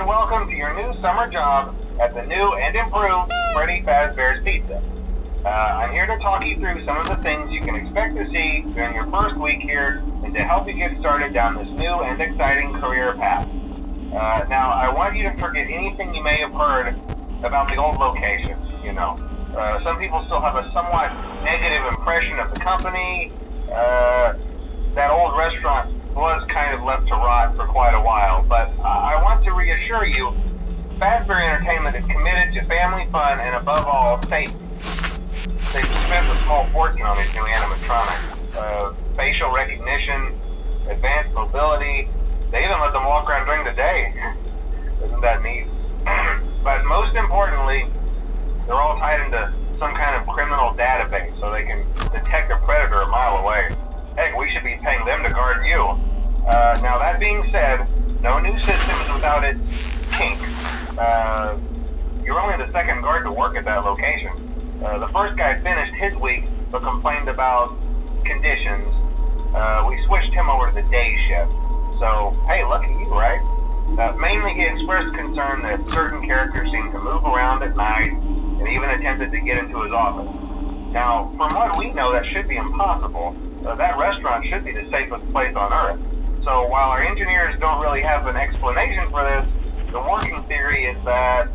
welcome to your new summer job at the new and improved Freddys Pizza. I'm here to talk you through some of the things you can expect to see during your first week here and to help you get started down this new and exciting career path. Now, I want you to forget anything you may have heard about the old location. Some people still have a somewhat negative impression of the company. That old restaurant was kind of left to rot for quite a while, but I want to reassure you, Fazbear Entertainment is committed to family fun and above all, safety. They've spent a small fortune on these new animatronics. Facial recognition, advanced mobility, they even let them walk around during the day. Isn't that neat? But most importantly, they're all tied into some kind of criminal database so they can detect a predator a mile away. Heck, we should be paying them to guard you. Now that being said, no new systems without its kink. You're only the second guard to work at that location. The first guy finished his week but complained about conditions. We switched him over to the day shift. So, hey, lucky you, right? Mainly he expressed concern that certain characters seemed to move around at night and even attempted to get into his office. Now, from what we know, that should be impossible. That restaurant should be the safest place on Earth. So while our engineers don't really have an explanation for this, the working theory is that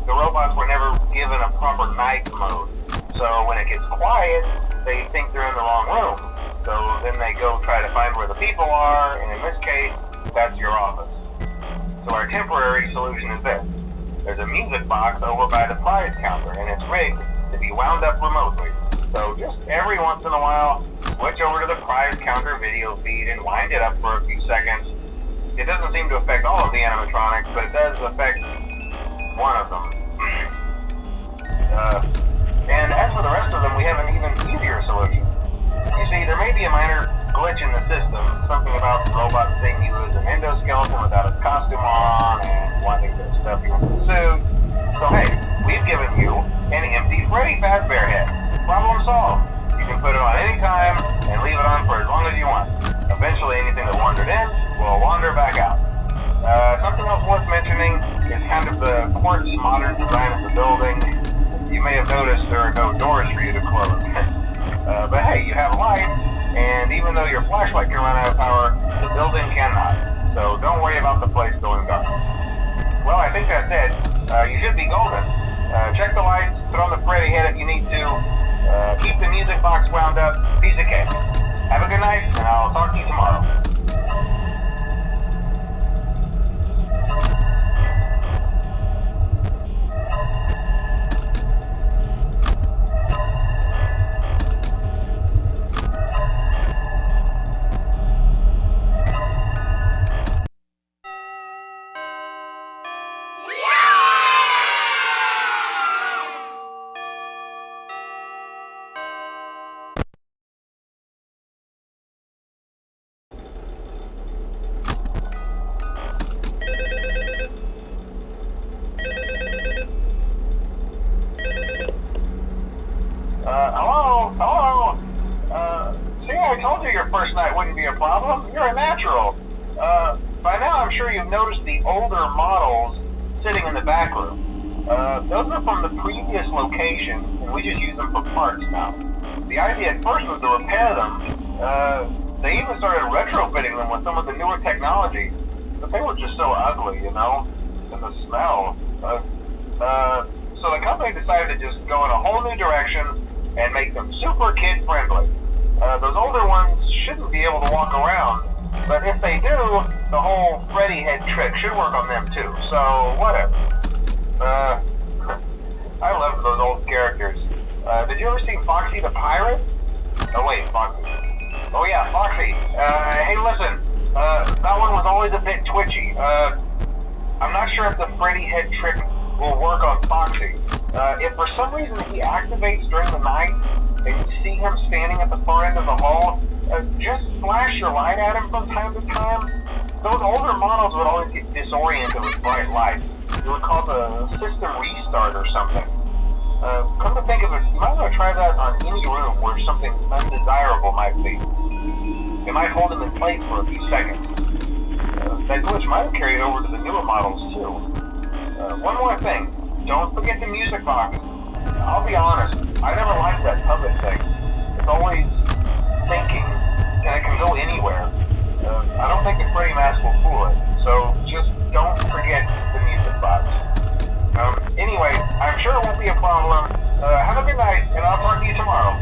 the robots were never given a proper night mode. So when it gets quiet, they think they're in the wrong room. So then they go try to find where the people are, and in this case, that's your office. So our temporary solution is this. There's a music box over by the prize counter, and it's rigged to be wound up remotely. So just every once in a while, switch over to the prize counter video feed and wind it up for a few seconds. It doesn't seem to affect all of the animatronics, but it does affect one of them. And as for the rest of them, we have an even easier solution. You see, there may be a minor glitch in the system, something about the robot seeing you as an endoskeleton without its costume on and wanting to stuff you into the suit. So hey, we've given you an empty Freddy Fazbear head. Problem solved. You can put it on any time and leave it on for as long as you want. Eventually anything that wandered in will wander back out. Something else worth mentioning is kind of the quartz modern design of the building. You may have noticed there are no doors for you to close. But hey, you have lights, and even though your flashlight can run out of power, the building cannot. So don't worry about the place going dark. Well, I think that's it. You should be golden. Check the lights, put on the Freddy head if you need to. Keep the music box wound up. Piece of cake. Have a good night, and I'll talk to you tomorrow. Hello? See, I told you your first night wouldn't be a problem. You're a natural. By now I'm sure you've noticed the older models sitting in the back room. Those are from the previous location, and we just use them for parts now. The idea at first was to repair them. They even started retrofitting them with some of the newer technology, but they were just so ugly, and the smell. So the company decided to just go in a whole new direction and make them super kid-friendly. Those older ones shouldn't be able to walk around, but if they do, the whole Freddy head trick should work on them too, so whatever. I love those old characters. Did you ever see Foxy the Pirate? Oh wait, Foxy. Oh yeah, Foxy. Hey listen, that one was always a bit twitchy. I'm not sure if the Freddy head trick will work on Foxy. If for some reason he activates during the night and you see him standing at the far end of the hall, just flash your light at him from time to time. Those older models would always get disoriented with bright lights. It would cause a system restart or something. Come to think of it, you might want to try that on any room where something undesirable might be. It might hold him in place for a few seconds. That glitch might have carried over to the newer models too. music box. I'll be honest, I never liked that puppet thing. It's always thinking, and it can go anywhere. I don't think the Freddy mask will fool it, so just don't forget the music box. Anyway, I'm sure it won't be a problem. Have a good night, and I'll talk to you tomorrow.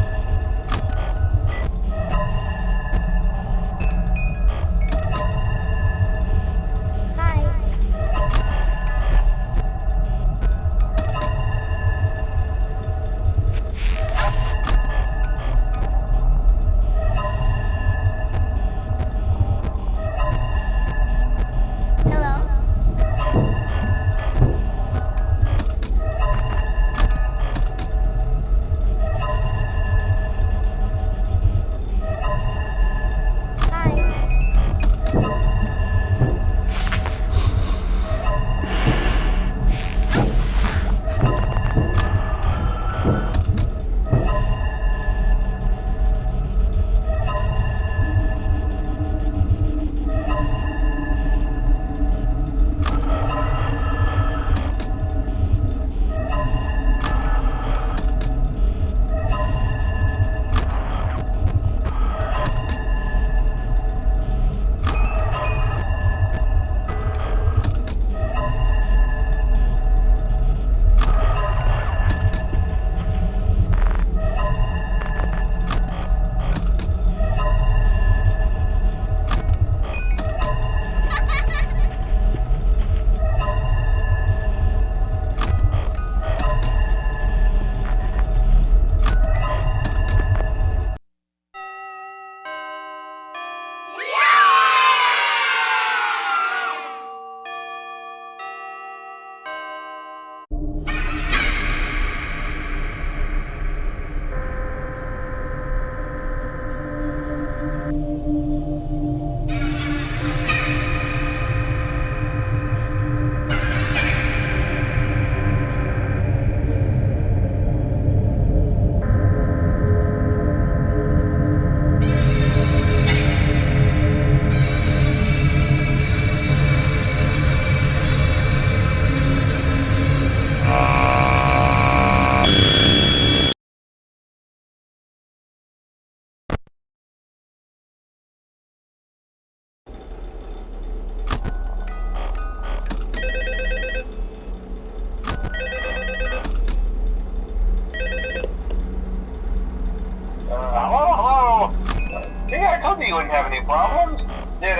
You wouldn't have any problems. Did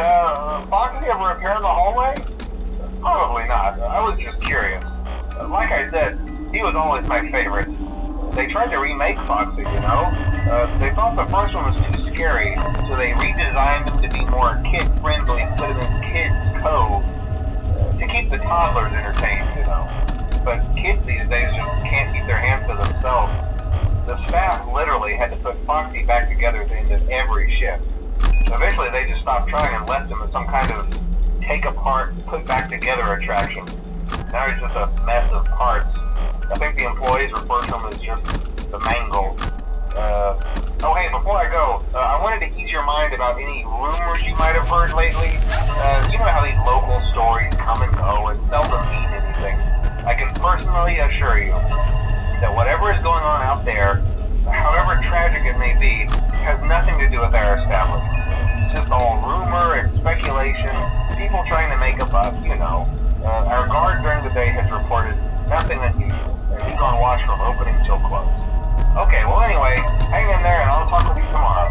Foxy ever appear in the hallway? Probably not. I was just curious. Like I said, he was always my favorite. They tried to remake Foxy, you know? They thought the first one was too scary, so they redesigned him to be more kid-friendly, put him in Kids Cove, to keep the toddlers entertained, you know? But kids these days just can't keep their hands to themselves. The staff literally had to put Foxy back together at the end of every shift. Eventually, they just stopped trying and left him as some kind of take-apart, put-back-together attraction. Now he's just a mess of parts. I think the employees refer to him as just the mangle. Oh, hey, before I go, I wanted to ease your mind about any rumors you might have heard lately. You know how these local stories come and go and seldom mean anything. I can personally assure you that whatever is going on out there, however tragic it may be, has nothing to do with our establishment. It's just all rumor and speculation, people trying to make a buck, you know. Our guard during the day has reported nothing unusual, and he's on watch from opening till close. Okay, well anyway, hang in there and I'll talk with you tomorrow.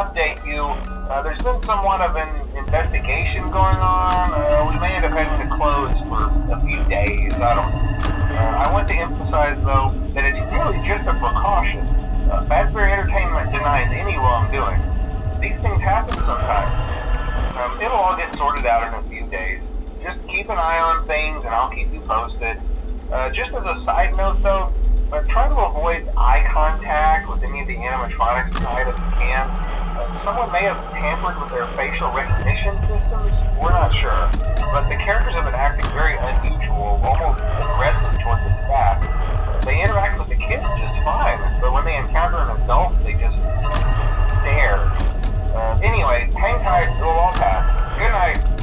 update you. There's been somewhat of an investigation going on. We may end up having to close for a few days. I don't know. I want to emphasize, though, that it's really just a precaution. Fazbear Entertainment denies any wrongdoing. These things happen sometimes. It'll all get sorted out in a few days. Just keep an eye on things, and I'll keep you posted. Just as a side note, though, try to avoid eye contact with any of the animatronics tonight if you can. Someone may have tampered with their facial recognition systems. We're not sure. But the characters have been acting very unusual, almost aggressive towards the staff. They interact with the kids just fine, but when they encounter an adult, they just stare. Anyway, hang tight, it'll all pass. Good night.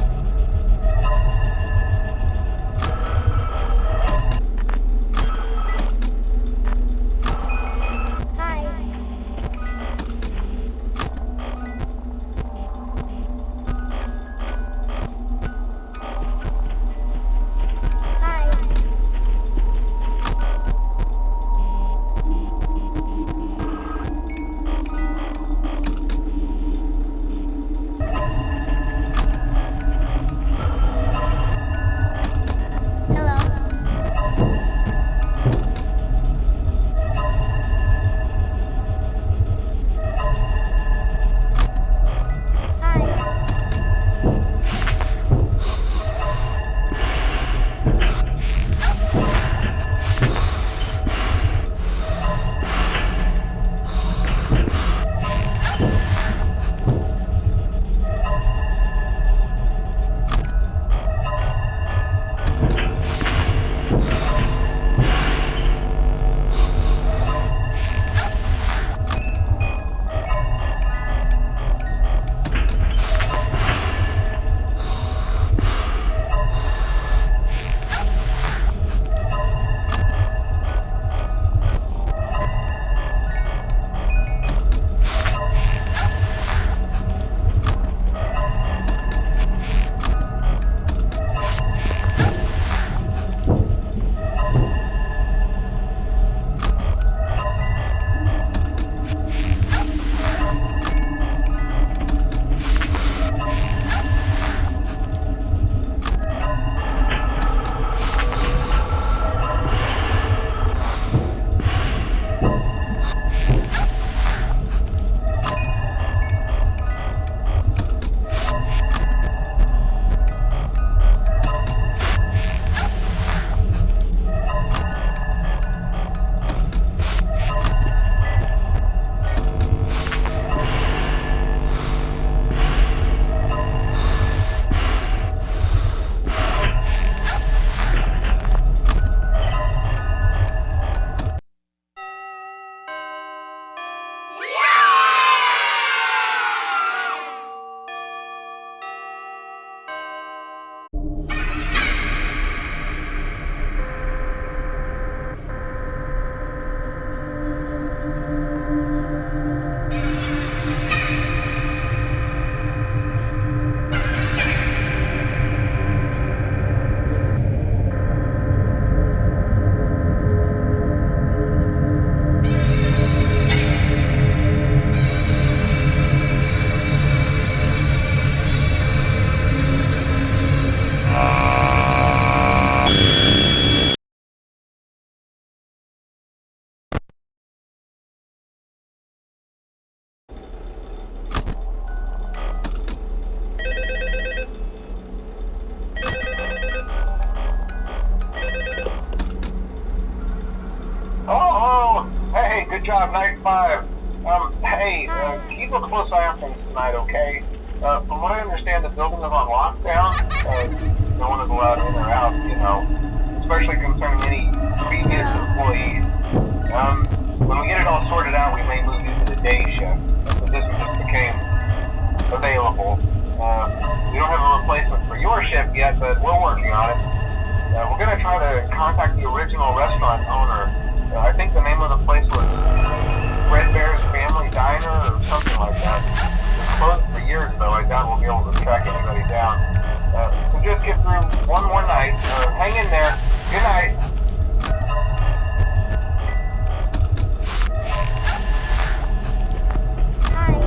Good job, night 5. Hey, keep a close eye on things tonight, okay? From what I understand, the building is on lockdown. No one is allowed in or out, especially concerning any previous employees. When we get it all sorted out, we may move you to the day shift. The position just became available. We don't have a replacement for your shift yet, but we're working on it. We're going to try to contact the original restaurant owner. I think the name of the place was Freddys Family Diner or something like that. It's closed for years, though. I doubt we'll be able to track anybody down. So just get through one more night. Hang in there. Good night. Hi.